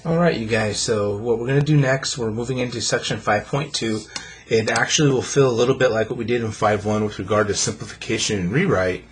Alright, you guys, so what we're going to do next, we're moving into section 5.2. It actually will feel a little bit like what we did in 5.1 with regard to simplification and rewrite,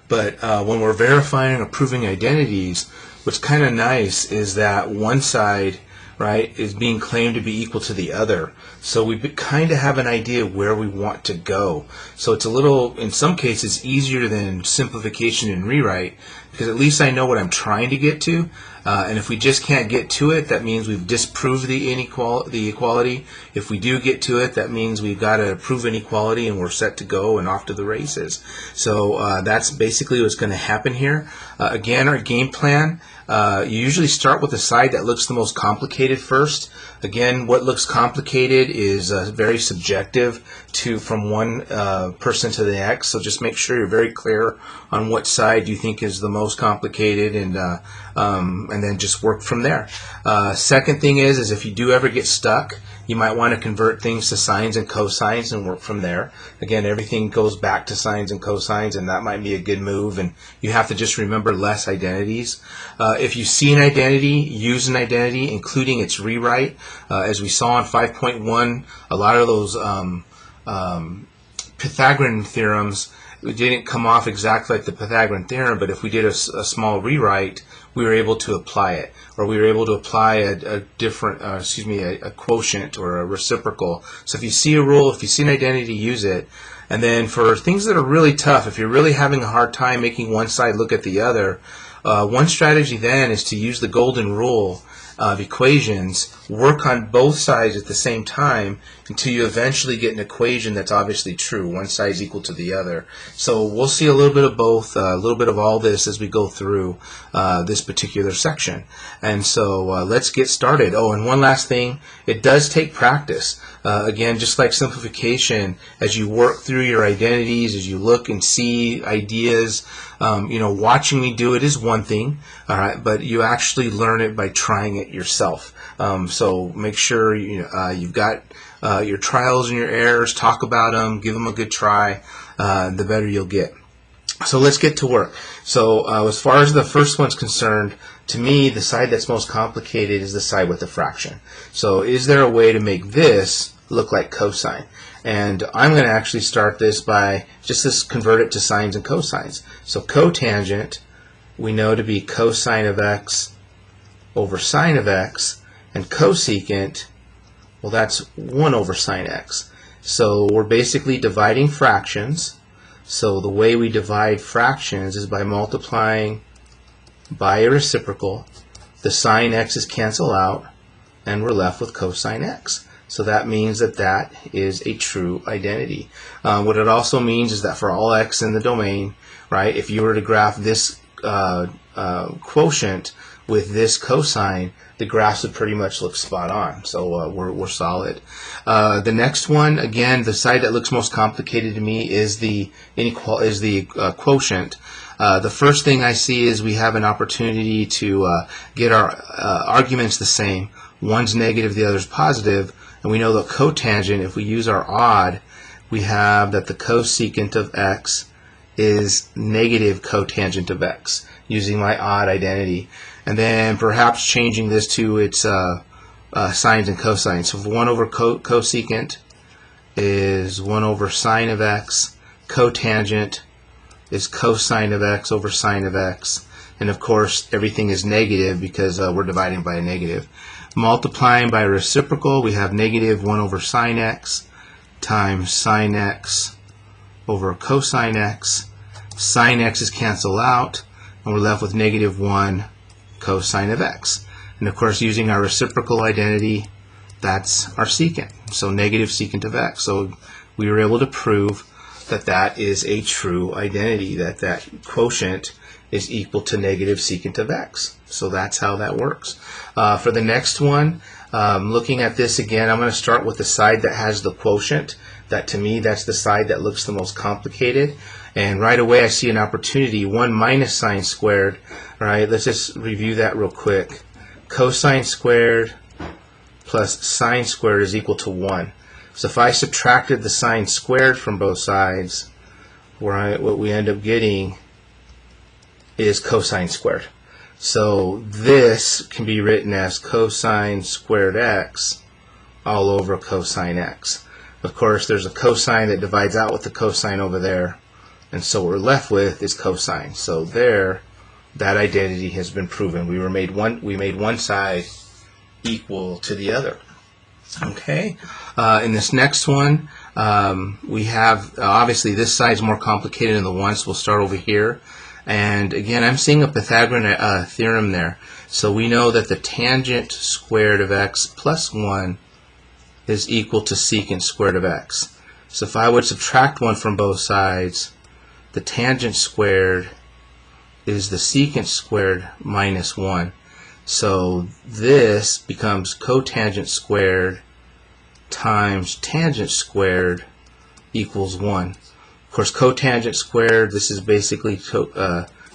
but when we're verifying or proving identities, what's kind of nice is that one side, right, is being claimed to be equal to the other. So we kind of have an idea where we want to go. So it's a little, in some cases, easier than simplification and rewrite, because at least I know what I'm trying to get to. And if we just can't get to it, that means we've disproved the equality. If we do get to it, that means we've got to prove inequality and we're set to go and off to the races. So that's basically what's going to happen here. Again, our game plan, you usually start with the side that looks the most complicated first. Again, what looks complicated is very subjective from one person to the next. So just make sure you're very clear on what side you think is the most complicated, and then just work from there. Second thing is if you do ever get stuck, you might want to convert things to sines and cosines and work from there. Again, everything goes back to sines and cosines, and that might be a good move, and you have to just remember less identities. If you see an identity, use an identity, including its rewrite. As we saw in 5.1, a lot of those Pythagorean theorems didn't come off exactly like the Pythagorean theorem, but if we did a small rewrite, we were able to apply it, or we were able to apply a different, a quotient or a reciprocal. So if you see a rule, if you see an identity, use it. And then for things that are really tough, if you're really having a hard time making one side look at the other, one strategy then is to use the golden rule of equations, work on both sides at the same time until you eventually get an equation that's obviously true. One side is equal to the other. So we'll see a little bit of both, a little bit of all this as we go through this particular section. And so let's get started. Oh, and one last thing, it does take practice. Again, just like simplification, as you work through your identities, as you look and see ideas, watching me do it is one thing, all right, but you actually learn it by trying it yourself. So make sure you've got your trials and your errors, talk about them, give them a good try, the better you'll get. So let's get to work. So as far as the first one's concerned, to me, the side that's most complicated is the side with the fraction. So is there a way to make this look like cosine? And I'm going to actually start this by just convert it to sines and cosines. So cotangent, we know to be cosine of x over sine of x, and cosecant, well, that's 1 over sine x. So we're basically dividing fractions. So the way we divide fractions is by multiplying by a reciprocal. The sine x's cancel out, and we're left with cosine x. So that means that that is a true identity. What it also means is that for all x in the domain, right, if you were to graph this quotient with this cosine, the graphs would pretty much look spot on. So we're solid. The next one, again, the side that looks most complicated to me is the quotient. The first thing I see is we have an opportunity to get our arguments the same. One's negative, the other's positive, and we know that cotangent, if we use our odd, we have that the cosecant of x is negative cotangent of x, using my odd identity. And then perhaps changing this to its sines and cosines. So 1 over cosecant is 1 over sine of x. Cotangent is cosine of x over sine of x. And of course, everything is negative because we're dividing by a negative. Multiplying by a reciprocal, we have negative 1 over sine x times sine x over cosine x. Sine x's cancel out, and we're left with negative 1 cosine of x. And of course, using our reciprocal identity, that's our secant. So negative secant of x. So we were able to prove that that is a true identity, that that quotient is equal to negative secant of x. So that's how that works. For the next one, looking at this again, I'm going to start with the side that has the quotient. That, to me, that's the side that looks the most complicated. And right away I see an opportunity, 1 minus sine squared. All right, let's just review that real quick. Cosine squared plus sine squared is equal to 1. So if I subtracted the sine squared from both sides, what we end up getting is cosine squared. So this can be written as cosine squared x all over cosine x. Of course, there's a cosine that divides out with the cosine over there, and so what we're left with is cosine. So there, that identity has been proven. We made one side equal to the other. Okay. In this next one, we have obviously this side's more complicated than the one, so we'll start over here. And again, I'm seeing a Pythagorean theorem there. So we know that the tangent squared of x plus 1 is equal to secant squared of x. So if I would subtract 1 from both sides, the tangent squared is the secant squared minus 1. So this becomes cotangent squared times tangent squared equals 1. Of course, cotangent squared, this is basically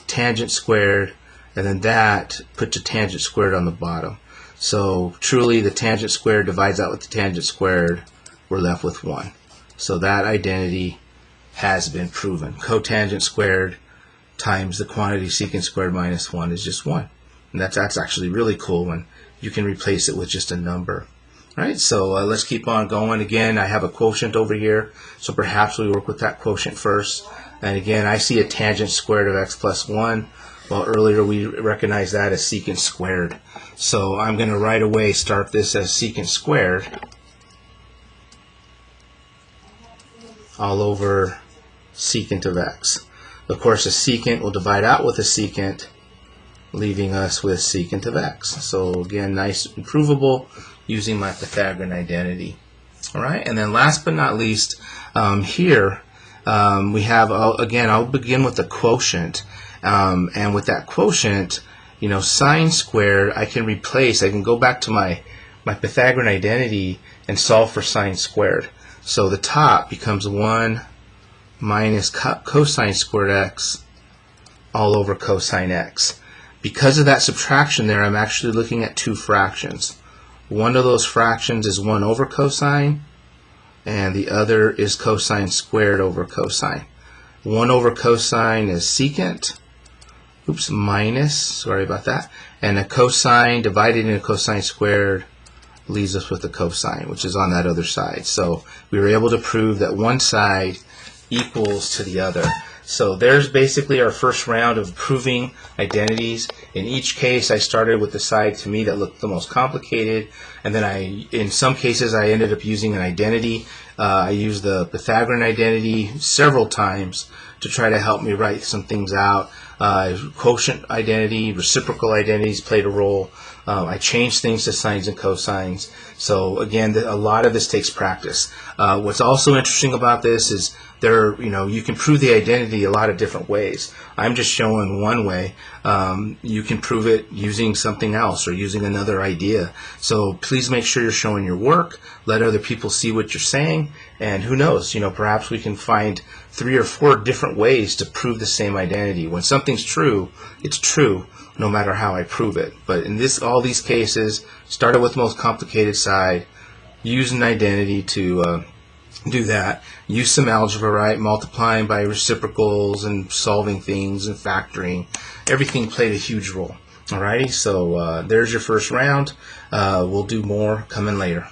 tangent squared, and then that puts a tangent squared on the bottom. So truly the tangent squared divides out with the tangent squared, we're left with 1. So that identity has been proven. Cotangent squared times the quantity secant squared minus 1 is just 1. And that's actually really cool when you can replace it with just a number. All right, so let's keep on going. Again, I have a quotient over here, so perhaps we work with that quotient first. And again, I see a tangent squared of x plus 1. Well, earlier we recognized that as secant squared. So I'm going to right away start this as secant squared all over secant of x. Of course, a secant will divide out with a secant, leaving us with secant of x. So again, nice and provable using my Pythagorean identity. All right, and then last but not least, here we have, again, I'll begin with the quotient. And with that quotient, you know, sine squared, I can go back to my Pythagorean identity and solve for sine squared. So the top becomes 1 minus cosine squared x all over cosine x. Because of that subtraction there, I'm actually looking at two fractions. One of those fractions is 1 over cosine, and the other is cosine squared over cosine. 1 over cosine is secant, minus, sorry about that, and a cosine divided into cosine squared leaves us with a cosine, which is on that other side. So we were able to prove that one side equals to the other. So there's basically our first round of proving identities. In each case, I started with the side to me that looked the most complicated, and then in some cases I ended up using an identity. I used the Pythagorean identity several times to try to help me write some things out. Quotient identity, reciprocal identities played a role. I changed things to sines and cosines. So again, a lot of this takes practice. What's also interesting about this is you can prove the identity a lot of different ways. I'm just showing one way. You can prove it using something else or using another idea. So please make sure you're showing your work. Let other people see what you're saying. And who knows, perhaps we can find 3 or 4 different ways to prove the same identity. When something's true, it's true no matter how I prove it. But in all these cases, started with the most complicated side, use an identity to do that. Use some algebra, right? Multiplying by reciprocals and solving things and factoring. Everything played a huge role. Alrighty, so there's your first round. We'll do more coming later.